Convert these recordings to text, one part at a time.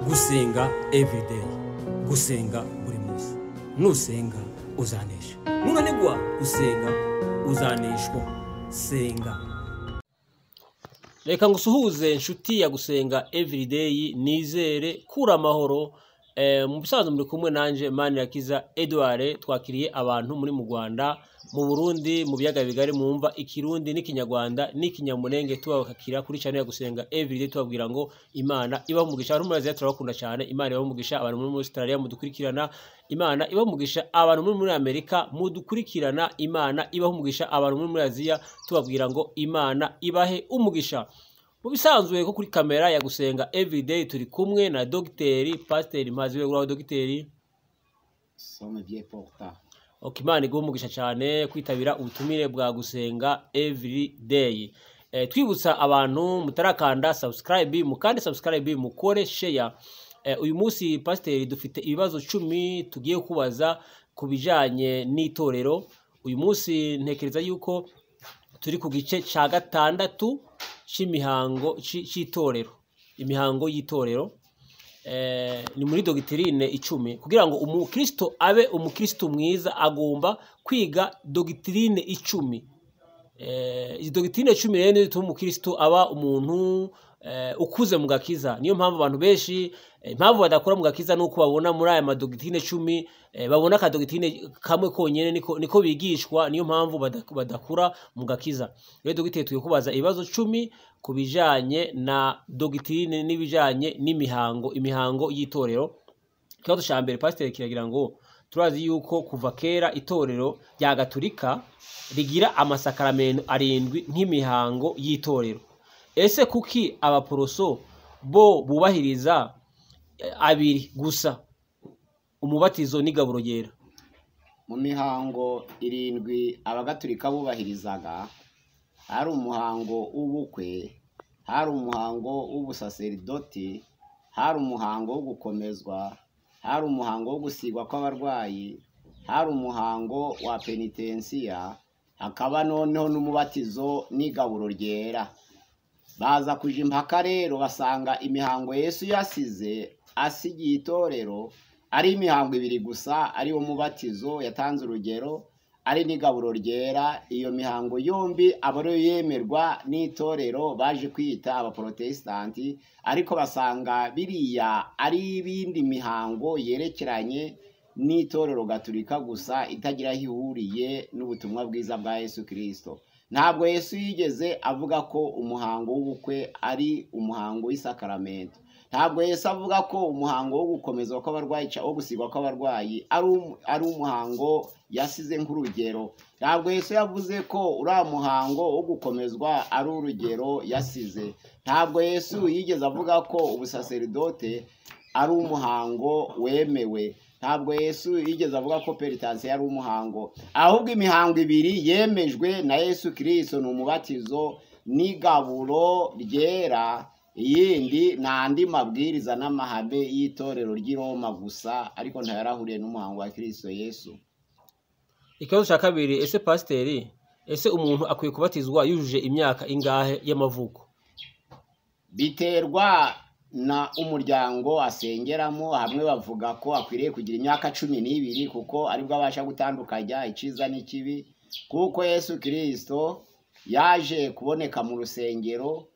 gusenga everyday, gusenga buri munsi. Nusenga uzanesha, nunanigwa gusenga uzaneshwa. Senga. Reka ngusuhuze inshuti ya gusenga everyday, nizere kura amahoro. Mu bisanzwe muri kumwe nanje Manirakiza Edouard. Twakiriye abantu muri mu Rwanda, mu Burundi, mu biyaga bigari mwumva ikirundi n'ikinyarwanda n'ikinyamurenge. Tubakakira kuri channel ya gusenga everyday, tubabwira ngo Imana ibaho umugisha. Abantu muri Aziya turabakunda cyane, Imana ibaho umugisha. Abantu muri Australia mudukurikirana, Imana ibaho umugisha. Abantu muri Amerika mudukurikirana, Imana ibaho umugisha. Abantu muri Aziya tubabwira ngo Imana ibahe umugisha. Mu bisanzwe ko kuri kamera ya gusenga everyday turi kumwe na Dogiteri Pasiteri Mpaziwe. Uraho Dogiteri? Somevye porta. Okay, Imana iguhe umugisha cyane kwitabira ubutumire bwa gusenga everyday. Twibutsa abantu mutarakanda subscribe, mukande subscribe, mukore share. Uyu munsi Pasiteri dufite ibibazo 10 tugiye kubaza kubijanye n'itorero. Uyu munsi ntekereza yuko turi ku gice ca gatandatu c'imihango c'itorero, imihango y'itorero. Ni muri dogitrine 10. Kugira ngo umukristo abe umukristo mwiza agomba kwiga dogitrine 10. Izi dogitrine 10 rero zituma umukristo aba umuntu ukuze mu gakiza. Niyo mpamvu abantu benshi impamvu badakora mu gakiza nuko babona muri aya madogitrine 10 babona ka dogitrine kamwe konyene niko bigishwa. Niyo mpamvu badakura mu gakiza. Rero Dogiteri tugiye kubaza ibibazo 10 kubijanye na dogitrine n'ibijanye n'imihango, imihango y'itorero. Ikibazo cya mbere Pasiteri kiragira ngo turazi yuko kuva kera itorero rya Gatolika rigira amasakaramentu 7 nk'imihango y'itorero. Ese kuki abaporoso bo bubahiriza 2 gusa, umubatizo n'igaburo ryera? Mu mihango 7 abagatolika bubahirizaga hari umuhango w'ubukwe, hari umuhango w'ubusaserdoti, hari umuhango wo gukomezwa, hari umuhango wo gusigwa kw'abarwayi, hari umuhango wa penitensiya, hakaba noneho n'umubatizo n'igaburo ryera. Baza kuja impaka rero basanga imihango Yesu yasize asigiye itorero ari imihango 2 gusa, ari wo mubatizo yatanze urugero, ari n'igaburo ryera. Iyo mihango yombi abaro yemerwa n'itorero baje kwita abaprotestanti, ariko basanga biriya ari ibindi mihango yerekeranye n'itorero Gatolika gusa, itagira ihuriye n'ubutumwa bwiza bwa Yesu Kristo. Ntabwo Yesu yigeze avuga ko umuhango w'ubukwe ari umuhango w'isakaramento. Ntabwo Yesu avuga ko umuhango wo gukomezwa kw'abarwayi wo gusigwa kw'abarwayi ari umuhango yasize nk'urugero. Ntabwo Yesu yavuze ko uriya muhango wo gukomezwa ari urugero yasize. Ntabwo Yesu yigeze avuga ko ubusaserdote ari umuhango wemewe. Ntabwo Yesu yigeze avuga ko penitensiya ari umuhango. Ahubwo imihango 2 yemejwe na Yesu Kristo ni umubatizo n'igaburo ryera. Iyindi n'andi mabwiriza n'amahame y'itorero ry'i Roma gusa, ariko ntayarahuriye n'umuhango wa Kristo Yesu. Ikibazo cya kabiri, ese Pasiteri, ese umuntu akwiye kubatizwa yujuje imyaka ingahe y'amavuko? Biterwa na umuryango asengeramo. Hamwe bavuga ko akwiriye kugira imyaka 12 kuko aribwo abasha gutandukanya iciza n'ikibi, kuko Yesu Kristo yaje kuboneka mu rusengero.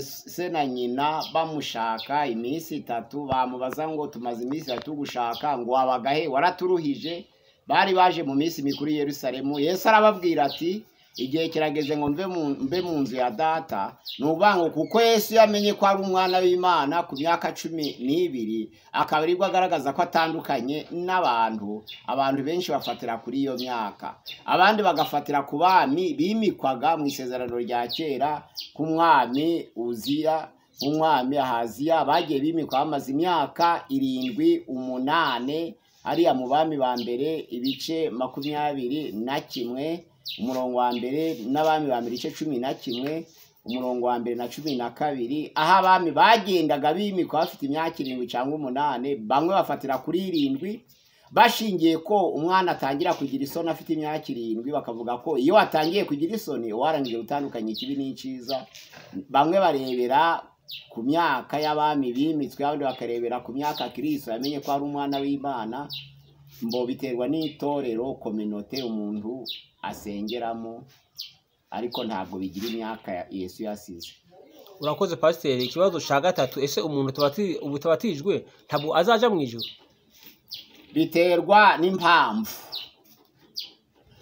Se na nyina bamushaka iminsi 3, bamubaza ngo tumaze iminsi 3 gushaka, ngo wabagahe waraturuhije. Bari baje mu minsi mikuru i Yerusalemu. Yesu arababwira ati igihe kirageze ngo mbe mu nzu ya data. Nubango kuko Yesu yamenye ko ari umwana w'Imana ku myaka 12, akabarirwa agaragaza ko atandukanye n'abantu. Abantu benshi bafatira kuri iyo myaka, abandi bagafatira ku bami bimikwaga mu isezerano rya kera, ku mwami Uziya, umwami Ahaziya. Bagiye bimikwa bamaze imyaka 7, 8. Hariya mu bami ba mbere ibice 21, umurongo wa mbere, n'abami ba mbere igice 11, umurongo wa mbere na 12. Aho abami bagendaga bimikwa bafite imyaka 7 cyangwa 8. Bamwe bafatira kuri 7 bashingiye ko umwana atangira kugira isoni afite imyaka 7, bakavuga ko iyo atangiye kugira isoni warangije gutandukanya ikibi n'iciza. Bamwe barebera ku myaka y'abami bimitswe, abandi bakarebera ku myaka Kristo yamenye ko ari umwana w'Imana. Mbo biterwa n'itorero kominote umuntu asengeramo, ariko ntabwo bigira imyaka Yesu yasize. Urakoze pasiteri. Ikibazo cya gatatu, ese umuntu tabatijwe ntabwo azaja mu ijuru? Biterwa n'impamvu.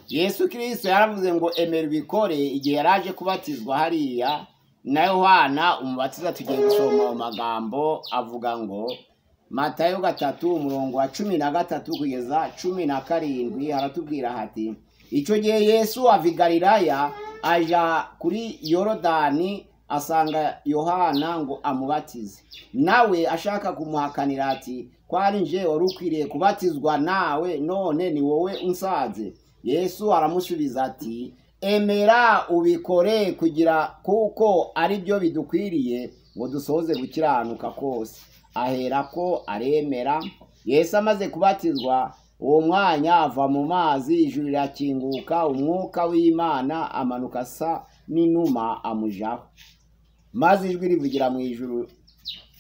Yesu Kristo yaravuze ngo emera ubikore igihe yaraje kubatizwa hariya na Yohana umubatiza. Tugiye gusoma mu magambo avuga ngo Matayo 3:13 kugeza 17 haratubwira hati, icyo gihe Yesu ava i Galilaya aja kuri Yorodani asanga Yohana ngo amubatize. Nawe ashaka kumuhakanira ati, kwari nje wari ukwiriye kubatizwa nawe, none ni wowe unsaze? Yesu aramusubiza ati, emera ubikore kuko ari byo bidukwiriye ngo dusohoze gukiranuka kose. Aherako aremera. Yesu amaze kubatizwa, uwo mwanya ava mu mazi, ijuru rirakinguka, umwuka w'Imana amanuka asa n'inuma amujaho. Maze ijwi rivugira mu ijuru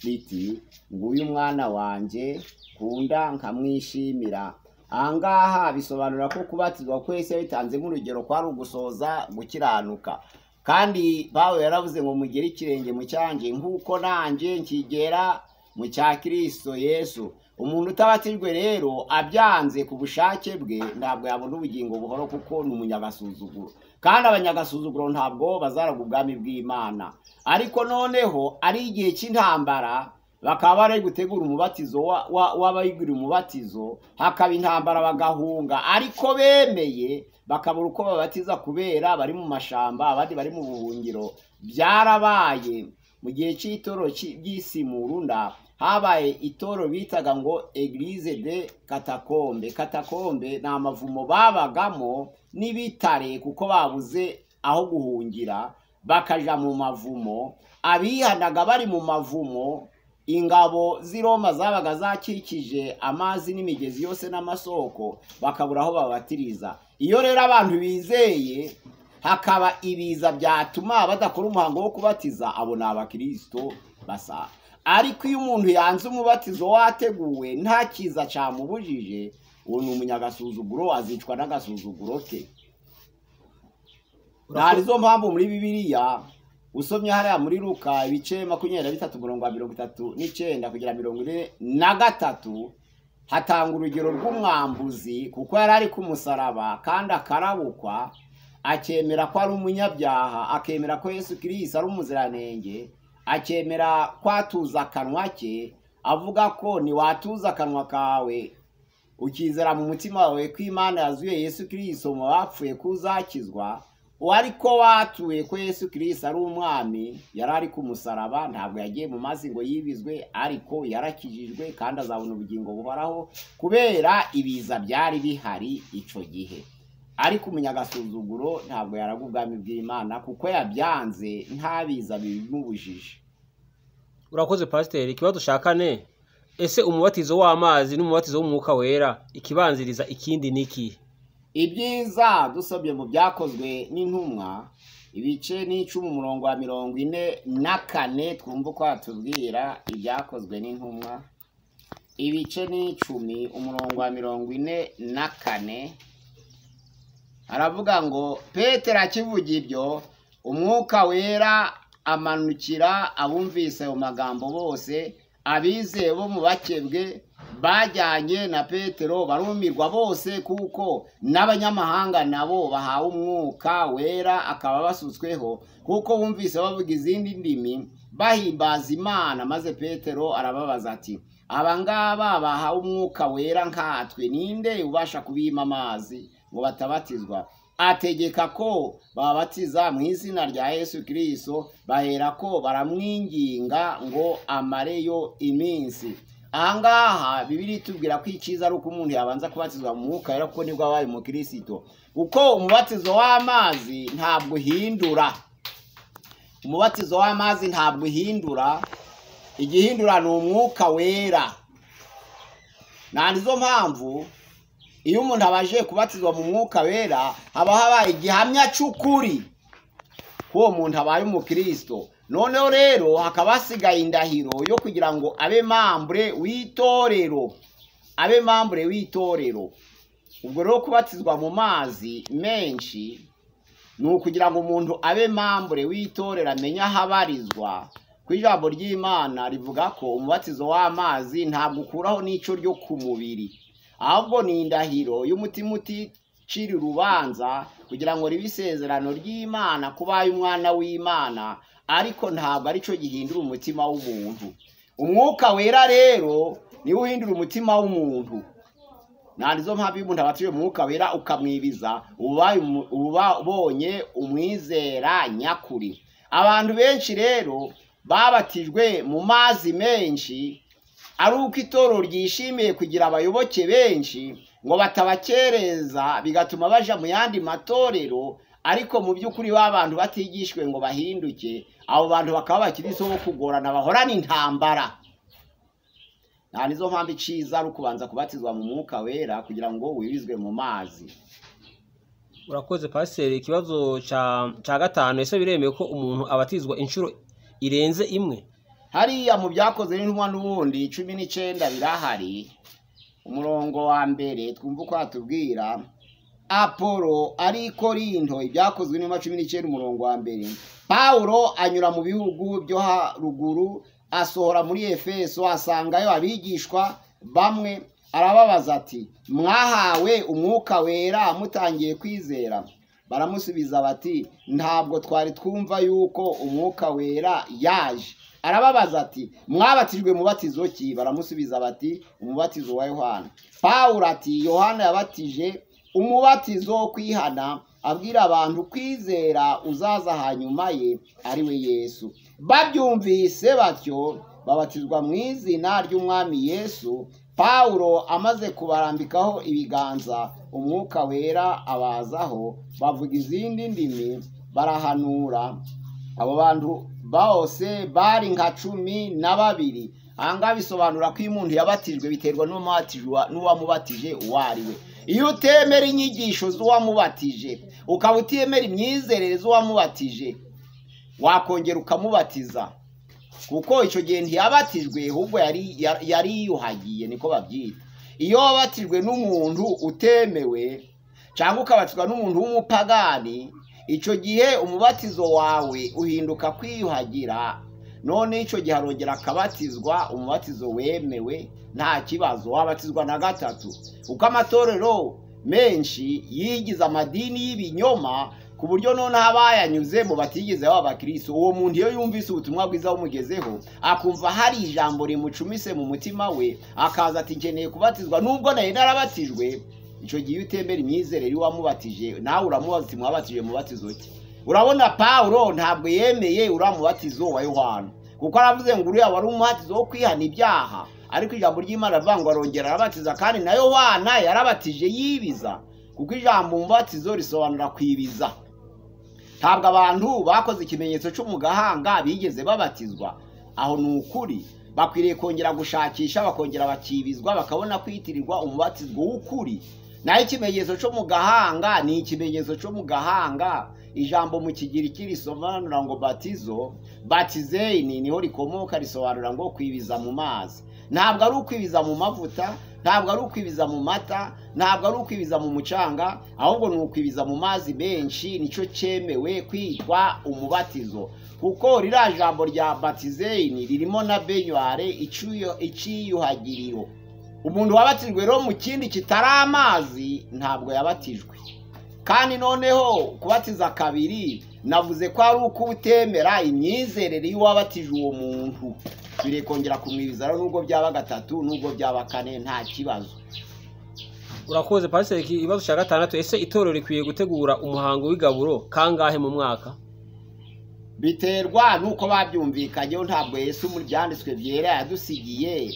riti, nguyu umwana wanjye kunda nkamwishimira. Ahangaha bisobanura ko kubatizwa kwese bitanzemo urugero kwari ugusohoza gukiranuka. Kandi Pawulo yaravuze ngo mugere ikirenge mu cyanjye nk'uko nanjye nkigera mu cya Kristo Yesu. Umuntu utabatijwe rero abyanze ku bushake bwe ntabwo yabona ubugingo buhoro, kuko ni umunyagasuzuguro. Kandi abanyagasuzuguro ntabwo bazaraga ubwami bw'Imana. Ariko noneho ari igihe cy'intambara, bakaba bari gutegura umubatizo w'abayigura umubatizo, hakaba intambara bagahunga, ariko bemeye bakabura uko babatiza kubera bari mu mashamba, abandi bari mu buhungiro. Byarabaye mu gihe cy'itoro ry'Isimurunda, habaye itoro bitaga ngo Eglise de Katakombe. Katakombe ni amavumo babagamo n'ibitare, kuko babuze aho guhungira bakaja mu mavumo. Abihanaga bari mu mavumo, ingabo z'i Roma zabaga zakikije amazi n'imigezi yose n'amasoko, bakabura aho babatiriza. Iyo rero abantu bizeye hakaba ibiza byatuma badakora umuhango wo kubatiza, abo ni abakristo basa. Ariko iyo umuntu yanze umubatizo wateguwe nta kiza cyamubujije, uwo ni umunyagasuzuguro, azicwa n'agasuzuguro ke. Narizo mpamvu muri Bibiliya usomye hariya muri Luka ibice 23:39 kugera 43 hatanga urugero rw'umwambuzi, kuko yari ari ku musaraba kandi akarabukwa, akemera ko ari umunyabyaha, akemera ko Yesu Kristo ari umuziranenge, akemera kwatuza akanwa ke, avuga ko niwatuza akanwa kawe ukizera mu mutima wawe ko Imana yazuye Yesu Kristo mu bapfuye kuzakizwa. Ariko watuye ko Yesu Kristo ari umwami, yari ari ku musaraba, ntabwo yagiye mu mazi ngo yibizwe, ariko yarakijijwe kandi azabona ubugingo buhoraho kubera ibiza byari bihari icyo gihe. Ariko umunyagasuzuguro ntabwo yaraga ubwami bw'Imana, kuko yabyanze nta biza bimubujije. Urakoze pasiteri. Ikibazo cya kane, ese umubatizo w'amazi n'umubatizo w'umwuka wera ikibanziriza ikindi niki? Ibyiza dusabye mu byakozwe n'intumwa ibice 10:44 twumva uko atubwira ibyakozwe n'intumwa. Ibice 10:44 aravuga ngo, Petero akivuga ibyo, umwuka wera amanukira abumvise ayo magambo bose. Abizeye bo mu bakebwe bajyanye na Petero barumirwa bose, kuko n'abanyamahanga nabo bahawe umwuka wera akaba basutsweho, kuko bumvise bavuga izindi ndimi bahimbaza Imana. Maze Petero arababaza ati, abangaba bahawe umwuka wera nkatwe, ninde ubasha kubima amazi ngo batabatizwa? Ategeka ko babatiza mu izina rya Yesu Kristo. Bahera ko baramwinginga ngo amareyo iminsi. Ahangaha Bibiliya itubwira ko icyiza ari uko umuntu yabanza kubatizwa mu mwuka wera, kuko nibwo abaye mu Kristo. Kuko umubatizo w'amazi ntabwo uhindura. Umubatizo w'amazi ntabwo uhindura, igihindura ni umwuka wera. Nizo mpamvu iyo umuntu abaje kubatizwa mu mwuka wera, haba habaye igihamya cy'ukuri ko uwo muntu abaye umukristo. noneho rero hakaba hasigaye indahiro yo kugira ngo abe membre w'itorero, abe membre w'itorero. Ubwo rero kubatizwa mu mazi menshi ni ukugira ngo umuntu abe membre w'itorero, amenye aho abarizwa. Ku ijambo ry'Imana rivuga ko umubatizo w'amazi ntabwo ukuraho n'ico ryo ku mubiri, ahubwo ni indahiro y'umutima uticira urubanza kugira ngo ribe isezerano ry'Imana kubaye umwana w'Imana, ariko ntabwo arico gihindura umutima w'umuntu. Umwuka wera rero niwe uhindura umutima w'umuntu. Nandizo mpamvu umuntu abatije umwuka wera ukamwibiza, uba ubonye umwizera nyakuri. Abantu benshi rero babatijwe mu mazi menshi ari uko itorero ryishimiye kugira abayoboke benshi ngo batabakereza, bigatuma baja mu yandi matorero, ariko mu by'ukuri b'abantu batigishwe ngo bahinduke, abo bantu bakaba bakiriho bo kugorana, bahorana intambara. Nta nizo mpamvu iciza ari ukubanza kubatizwa mu mwuka wera kugira ngo wibizwe mu mazi. Urakoze pasiteri. Ikibazo ca gatanu, ese biremewe ko umuntu abatizwa inshuro irenze imwe? Hariya mu byakozwe n'intumwa n'ubundi 19 birahari. Umurongo wa mbere twumva uko atubwira Apolo ari Korinto, ibyakozwe n'intumwa 19 umurongo wa mbere. Paulo anyura mu bihugu byo haruguru, asohora muri Efeso, asangayo abigishwa bamwe, arababaza ati, mwahawe umwuka wera mutangiye kwizera? Baramusubiza bati, ntabwo twari twumva yuko umwuka wera yaje. Arababaza ati, mwabatijwe mubatizo ki? Baramusubiza bati, umubatizo wa Yohana. Paulo ati, Yohana yabatije umubatizo wo kwihana, abwira abantu kwizera uzaza hanyuma ye, ari we Yesu. Babyumvise batyo babatizwa mu izina ry'umwami Yesu. Paulo amaze kubarambikaho ibiganza, umwuka wera abazaho, bavuga izindi ndimi, barahanura. Abo bantu bose bari nka 12. Ahangaha bisobanura ko umuntu yabatijwe biterwa n'uwamubatije uwo ari we. Iyo utemera inyigisho z'uwamubatije, ukaba utemera imyizerere z'uwamubatije, wakongera ukamubatiza, kuko icyo gihe ntiyabatijwe, ahubwo yari yiyuhagiye, niko babyita. Iyo wabatijwe n'umuntu utemewe cyangwa ukabatizwa n'umuntu w'umupagani, icyo gihe umubatizo wawe uhinduka kwiyuhagira, none icyo gihe arongera akabatizwa umubatizo wemewe, nta kibazo. Wabatizwa na gatatu. Uko amatorero menshi yigize amadini y'ibinyoma ku buryo none abayanyuzemo batigeze b'abakristo, uwo muntu iyo yumvise ubutumwa bwiza bumugezeho, akumva hari ijambo rimucumise mu mutima we, akaza ati nkeneye kubatizwa nubwo naye narabatijwe, icyo gihe utemera imyizerere wamubatije, nawe uramubaza uti mwabatije mubatizo ki? Urabona Paulo ntabwo yemeye uramubatizo wa Yohana, kuko aravuze ngo uriya wari umubatizo wo kwihana ibyaha, ariko ijambo ry'Imana rivuga arongera arabatiza, kandi na Yohana yarabatije yibiza, kuko ijambo umubatizo risobanura kwibiza. Ntabwo abantu bakoze ikimenyetso cyo mu gahanga bigeze babatizwa. Aho ni ukuri. Bakwiriye kongera gushakisha, bakongera bakibizwa, bakabona kwitirirwa umubatizo w'ukuri. Naho ikimenyetso cyo mu gahanga ni ikimenyetso cyo mu gahanga. Ijambo mu Kigiriki risobanura ngo batizo, batizeini, niho rikomoka, risobanura ngo kwibiza mu mazi. Ntabwo ari ukwibiza mu mavuta, ntabwo ari ukwibiza mu mata, ntabwo ari ukwibiza mu mucanga, ahubwo ni ukwibiza mu mazi menshi. Nicyo cyemewe kwitwa umubatizo, kuko ririya jambo rya batizeini ririmo na benyware, iciyuhagiriro. Umuntu wabatijwe rero mu kindi kitari amazi ntabwo yabatijwe. Kandi noneho kubatiza kabiri, navuze ko ari uko utemera imyizerere y'uwabatije uwo muntu. Bire kongera kumwibiza nubwo byaba gatatu, nubwo byaba kane, nta kibazo. Urakoze pasiteri. Ikibazo cya gatandatu, ese itorero rikwiye gutegura umuhango w'igaburo kangahe mu mwaka? Biterwa nuko babyumvikanyeho. Ntabwo Yesu muri byanditswe byera yadusigiye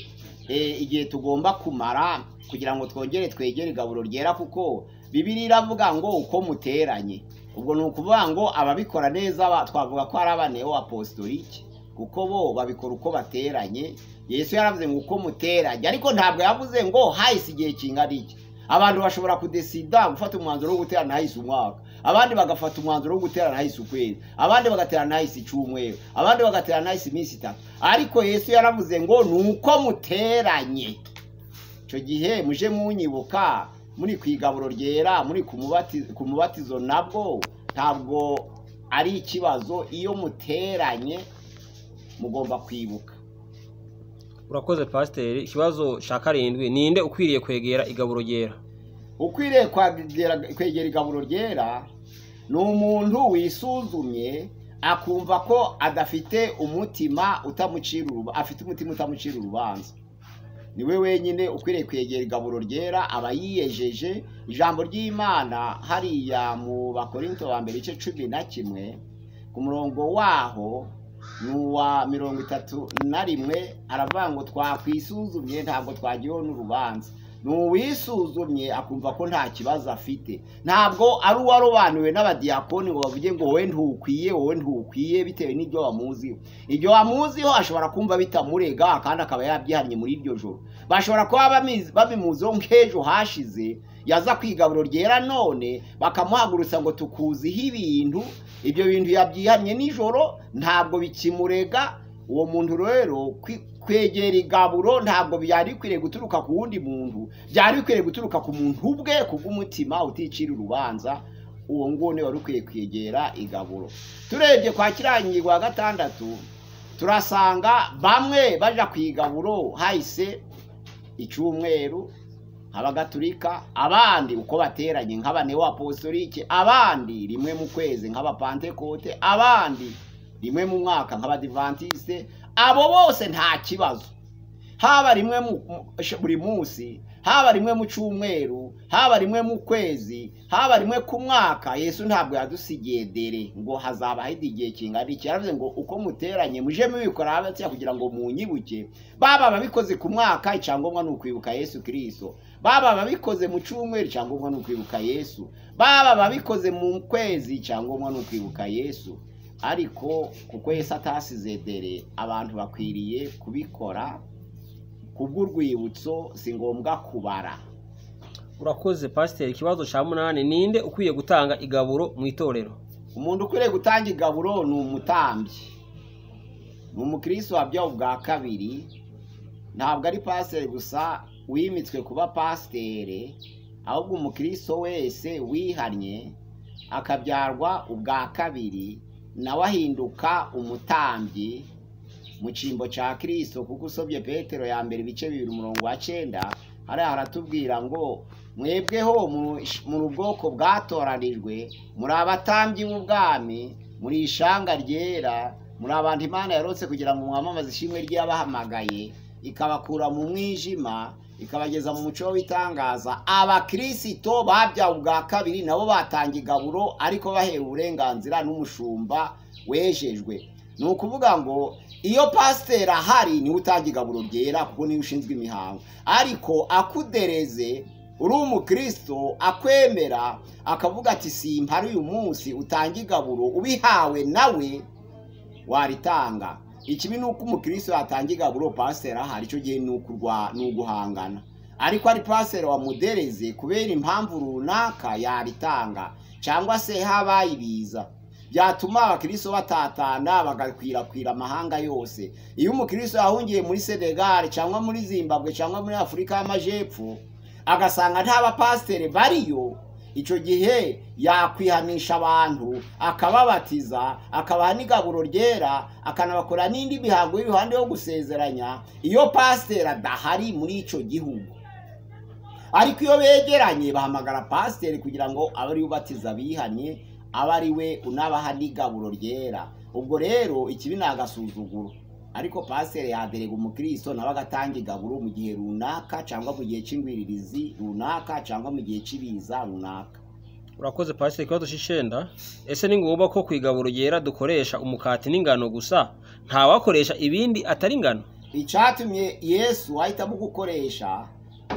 igihe tugomba kumara kugira ngo twongere twegere igaburo ryera, kuko Bibiliya iravuga ngo uko muteranye. Ubwo ni ukuvuga ngo ababikora neza twavuga ko ari abaneo apostolike, kuko bo babikora uko bateranye. Yesu yaravuze ngo uko muteranye, ariko ntabwo yavuze ngo hahise igihe kingana iki. Abantu bashobora kudesida gufata umwanzuro wo guterana hahise umwaka. abandi bagafata umwanzuro wo guterana hahise ukwezi, abandi bagaterana hahise icyumweru, abandi bagaterana hahise iminsi 3. Ariko Yesu yaravuze ngo nuko muteranye. Icyo gihe muje munyibuka muri kwigaburo ryera, muri ku mubatizo nabwo ntabwo ari ikibazo. Iyo muteranye mugomba kwibuka. Urakoze pasiteri. Ikibazo cya 7, ninde ukwiriye kwegera igaburo ryera? Ukwiriye kwegera igaburo ryera ni umuntu wisuzumye akumva ko adafite umutima afite umutima utamucira urubanza. Niwe wenyine ukwiriye kwegera igaburo ryera, aba yiyejeje. Ijambo ry'Imana hariya mu Bakorinto ba mbere igice 11 ku murongo waho nuwa 31 aravuga ngo twakwisuzumye ntabwo twagiyeho n'urubanza. Nuwisuzumye akumva ko nta kibazo afite. Ntabwo ari uwarobanuwe n'abadiyakoni ngo bavuge ngo wowe ntukwiye bitewe n'ibyo wamuziho. Ibyo wamuziho ashobora kumva bitamurega kandi akaba yabyihannye muri iryo joro. Bashobora kuba babimuziho nk'ejo hashize yaza kwigaburo ryera, none bakamuhagurutsa ngo tukuziho ibintu, ibyo bintu yabyihannye nijoro ntabwo bikimurega. Uwo muntu rero kwegera igaburo ntabwo byari bikwiriye guturuka ku wundi muntu, byari bikwiriye guturuka ku muntu ubwe, kubw'umutima uticira urubanza. Uwo ngone wari ukwiye kwegera igaburo. Turebye kwa Kirangirwa 6 turasanga bamwe baja kwigaburo hahise icyumweru nk'abagatulika, abandi uko bateranye nk'abaneo apostolike, abandi rimwe mu kwezi nk'abapantekote, abandi rimwe mu mwaka nk'abadivantiste. Abo bose nta kibazo, haba rimwe buri munsi, haba rimwe mu cyumweru, haba rimwe mu kwezi, haba rimwe ku mwaka. Yesu ntabwo yadusigiye dere ngo hazaba igihe kingana iki. Yaravuze ngo uko muteranye muje mubikora abatya kugira ngo munyibuke. Baba babikoze ku mwaka, icyangombwa ni ukwibuka Yesu Kristo. Baba babikoze mu cyumweru, icyangombwa ni ukwibuka Yesu. Baba babikoze mu kwezi, icyangombwa ni ukwibuka Yesu. Ariko kuko Yesu atasize dere, abantu bakwiriye kubikora kubw'urwibutso, si ngombwa kubara. Urakoze pasiteri. Ikibazo cya 8, ninde ukwiye gutanga igaburo mu itorero? Umuntu ukwiriye gutanga igaburo ni umutambyi, ni umukristo wabyawe ubwa kabiri. Ntabwo ari pasiteri gusa wimitswe kuba pasiteri, ahubwo umukristo wese wihannye akabyarwa ubwa kabiri nawe ahinduka umutambyi mu cyimbo cya Kristo. Kuko usobye Petero ya mbere ibice 2:9 hariya haratubwira ngo mwebweho muri ubwoko bwatoranijwe, muri abatambyi b'ubwami, muri ishanga ryera, muri abantu Imana yarotse kugira ngo mwamamaze ishimwe ry'abahamagaye, ikabakura mu mwijima ikabageza mu muco w'itangaza. Abakristo babyawe ubwa kabiri nabo batanga igaburo, ariko bahewe uburenganzira n'umushumba wejejwe. Ni ukuvuga ngo iyo pasiteri ahari niwe utanga igaburo ryera, kuko niwe ushinzwe imihango. Ariko akudereze uri umukristo, akwemera akavuga ati simpari uyu munsi, utanga igaburo, ubihawe nawe waritanga. Ikibi ni uko umukristo yatanga igaburo pasiteri ahari, icyo gihe ni uguhangana. Ariko ari pasiteri wamudereze kubera impamvu runaka yaritanga, cyangwa se habaye ibiza byatuma abakristo batatana bagakwirakwira amahanga yose. Iyo umukristo yahungiye muri Senegal cyangwa muri Zimbabwe cyangwa muri Afurika y'Amajepfo agasanga nta bapasiteri bariyo, icyo gihe yakwihanisha abantu, akababatiza, akabaha n'igaburo ryera, akanabakora n'indi mihango y'uruhande yo gusezeranya iyo pasiteri adahari muri icyo gihugu. Ariko iyo begeranye bahamagara pasiteri kugira ngo abe ari ubatiza bihanye, aba ari we unabaha n'igaburo ryera. Ubwo rero ikibi ni agasuzuguro. Ariko pasiteri yaderega umukristo nawe agatanga igaburo mu gihe runaka, cyangwa mu gihe cy'ingwiririzi runaka, cyangwa mu gihe cy'ibiza runaka. Urakoze pasiteri. Ikibazo cy'ishenda, ese ni ngombwa ko kwigaburo ryera dukoresha umukati n'ingano gusa, nta wakoresha ibindi atari ingano? Icyatumye Yesu ahitamo gukoresha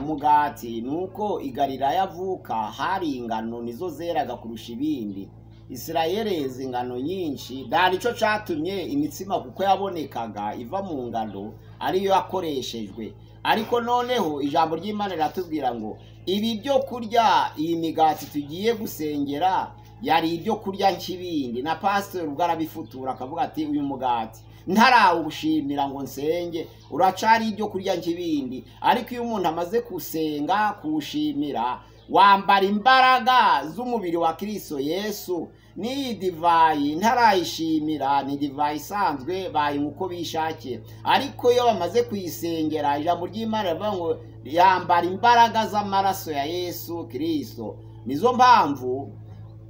umugati nuko i Galilaya avuka hari ingano nizo zeraga kurusha ibindi. Isirayeli yeze ingano nyinshi, dani cyo cyatumye imitsima kuko yabonekaga iva mu ngano ariyo yakoreshejwe. Ariko noneho ijambo ry'Imana riratubwira ngo ibi byo kurya, iyi migati tugiye gusengera yari ibyo kurya nk'ibindi, na pasiteri ubwo arabifutura akavuga ati uyu mugati ntarawushimira ngo nsenge uracari ibyo kurya nk'ibindi. Ariko iyo umuntu amaze gusenga kuwushimira, wambara imbaraga z'umubiri wa Kristo Yesu. N'iyi divayi ntarayishimira, ni divayi isanzwe bayinywa uko bishakiye. Ariko iyo bamaze kuyisengera, ijambo ry'Imana rivuga ngo yambara imbaraga z'amaraso ya Yesu Kristo. Nizo mpamvu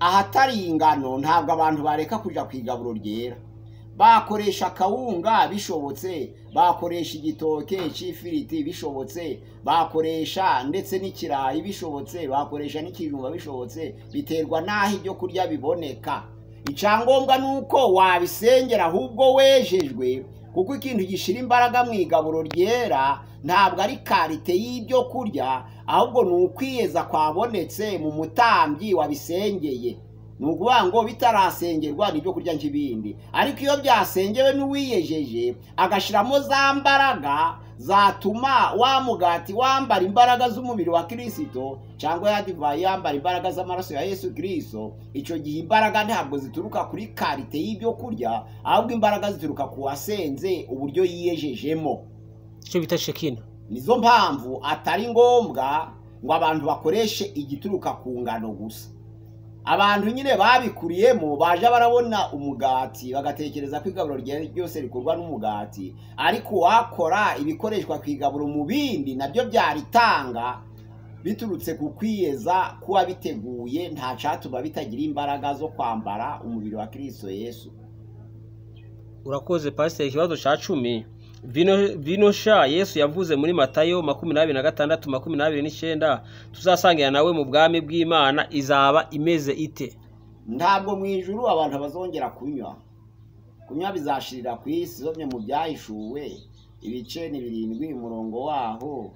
ahatari ingano ntabwo abantu bareka kuja ku igaburo ryera. Bakoresha akawunga bishobotse, bakoresha igitoke c'ifiriti bishobotse, bakoresha ndetse n'ikirayi bishobotse, bakoresha n'ikijumba bishobotse, biterwa n'aho ibyo kurya biboneka. Icyangombwa nuko wabisengera ahubwo wejejwe, kuko ikintu gishira imbaraga mu igaburo ryera ntabwo ari karite y'ibyo kurya, ahubwo ni ukwiyeza kwabonetse mu mutambyi wabisengeye. Nukuvuga ngo bitarasengerwa n'ibyo kurya nk'ibindi. Ariko iyo byasengewe n'uwiyejeje agashiramo za mbaraga zatuma wa mugati wambara imbaraga z'umubiri wa Kristo, cyangwa ya divayi yambara imbaraga z'amaraso ya Yesu Kristo, icyo gihe imbaraga ntabwo zituruka kuri karite y'ibyo kurya, ahubwo imbaraga zituruka ku wasenze uburyo yiyejejemo, icyo bita shekina. Nizo mpamvu atari ngombwa ngo abantu bakoreshe igituruka ku ngano gusa. Abantu nyine babikuriyemo baje barabona umugati bagatekereza ko igaburo ryose rikorwa n'umugati, ariko wakora ibikoreshwa ku igaburo mu bindi nabyo byaritanga biturutse ku kwiyeza kuba biteguye, nta catuma bitagira imbaraga zo kwambara umubiri wa Kristo Yesu. Urakoze pasiteri. Ikibazo ca 10, vino sha Yesu yavuze muri Matayo 26:29 tuzasangira nawe mu bwami bw'Imana izaba imeze ite? Ntabwo mu ijuru abantu bazongera kunywa bizashirira ku isi. Zomye mu byahishuwe ibice ni 7 umurongo waho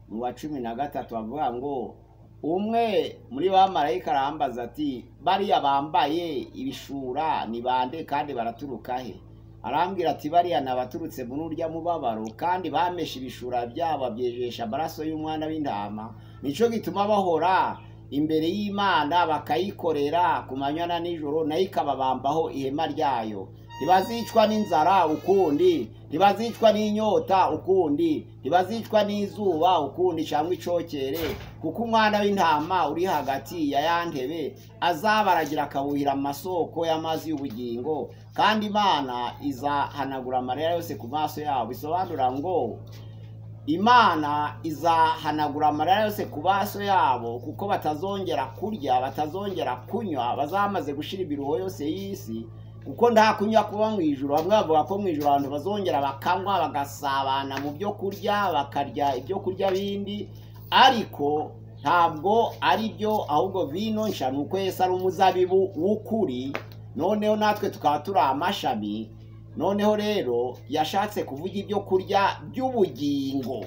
mu wa 13 bavuga ngo umwe muri bamarayika arambaza ati bariya bambaye ibishura ni bande kandi baraturuka he? Arambwira ati bariya nabaturutse mu nurya mubabaro, kandi bamesha ibishura byabo byejesha amaraso y'umwana w'intama. Nico gituma bahora imbere y'Imana bakayikorera ku manywa na nijoro, nayo ikababambaho ihema ryayo. Ntibazicwa n'inzara ukundi, ntibazicwa n'inyota ukundi, ntibazicwa n'izuba ukundi cyangwa icokere, kuko umwana w'intama uri hagati ya yantebe azabaragira akabuhira amasoko y'amazi y'ubugingo, kandi Imana izahanagura amarira yose ku maso yabo. Bisobanura ngo Imana izahanagura amarira yose ku maso yabo, kuko batazongera kurya, batazongera kunywa, bazamaze gushira ibiruho yose y'isi, kuko nta kunywa kuba mu ijuru. Bamwe bavuga ko mu ijuru abantu bazongera bakanywa bagasabana mu byo kurya, bakarya ibyo kurya bindi, ariko ntabwo ari byo, ahubwo vino nsha nuko Yesu ari umuzabibu w'ukuri, noneho natwe tukaba turi amashami. Noneho rero yashatse kuvuga ibyo kurya by'ubugingo.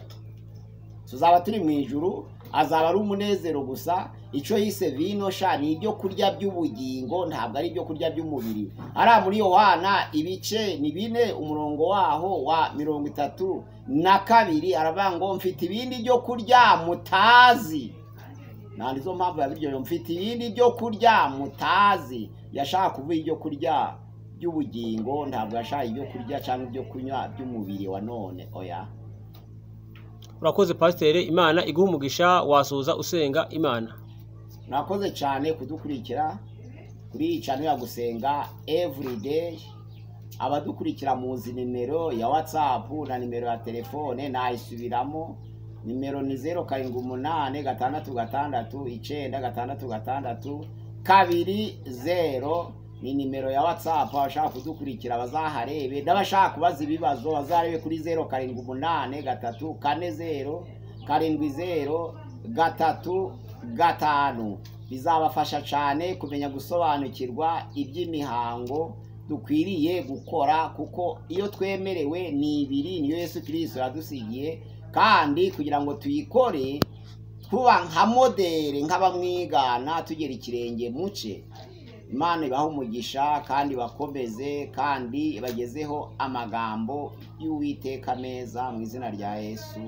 Tuzaba turi mu ijuru, azaba ari umunezero gusa. Ico yise vino sha ni ibyo kurya by'ubugingo, ntabwo ari ibyo kurya by'umubiri. Ara muri Yohana ibice ni 4 umurongo waho wa 32 aravuga ngo mfite ibindi byo kurya mutazi. Nandizo mpamvu yabiryo mfite ibindi byo kurya mutazi. Yashaka kuvuga ibyo kurya by'ubugingo, ntabwo yashaka ibyo kurya cyangwa ibyo kunywa by'umubiri wa none. Oya. Urakoze pasiteri, Imana iguha umugisha, wasoza usenga Imana. Nakoze cyane kudukurikira kuri channel ya gusenga everyday. Abadukurikira muzi nimero ya WhatsApp na nimero ya telefone, nayisubiramo. Nimero ni 0786966220 ni nimero ya WhatsApp. Abashaka kudukurikira bazaharebe, n'abashaka kubaza ibibazo bazarebe kuri 0783407035. Bizabafasha cyane kumenya gusobanukirwa iby'imihango dukwiriye gukora, kuko iyo twemerewe ni ibiri niyo Yesu Kristo yadusigiye, kandi kugira ngo tuyikore tuba nka modere nk'abamwigana tugera ikirenge muce. Imana ibaha umugisha kandi bakomeze, kandi bagezeho amagambo y'Uwiteka meza mu izina rya Yesu.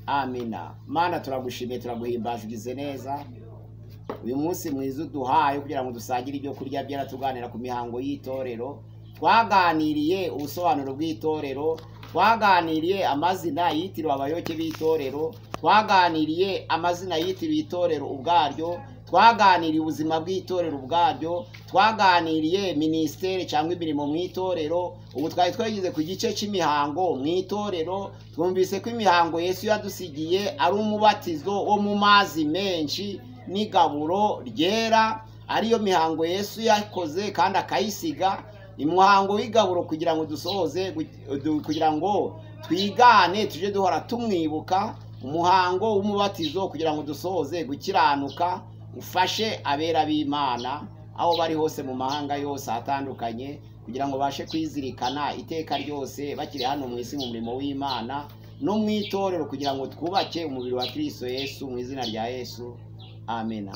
Amina. Mana turagushimiye, turaguhimbaza, ugize neza. uyu munsi mwiza uduhaye kugira ngo dusangire ibyo kurya byaratuganira ku mihango y'itorero. Twaganiriye ubusobanuro bw'itorero, twaganiriye amazina yitiriwe abayoboke b'itorero, twaganiriye amazina yitiriwe itorero ubwaryo, twaganiriye ubuzima bw'itorero ubwaryo, twaganiriye minisiteri cyangwa imirimo mu itorero. Ubu twari twageze ku gice cy'imihango mu itorero. Twumvise ko imihango Yesu yadusigiye ari umubatizo wo mu mazi menshi n'igaburo ryera, ariyo mihango Yesu yakoze kandi akayisiga. Umuhango w'igaburo kugira ngo dusohoze, kugira ngo twigane tuje duhora tumwibuka. Umuhango w'umubatizo kugira ngo dusohoze gukiranuka, ufashe abera b'Imana aho bari hose mu mahanga yose atandukanye, kugira ngo bashe kwizirikana iteka ryose bakiri hano mu isi mu murimo w'Imana no mu itorero, kugira ngo twubake umubiri wa Kristo Yesu mu izina rya Yesu. Amen.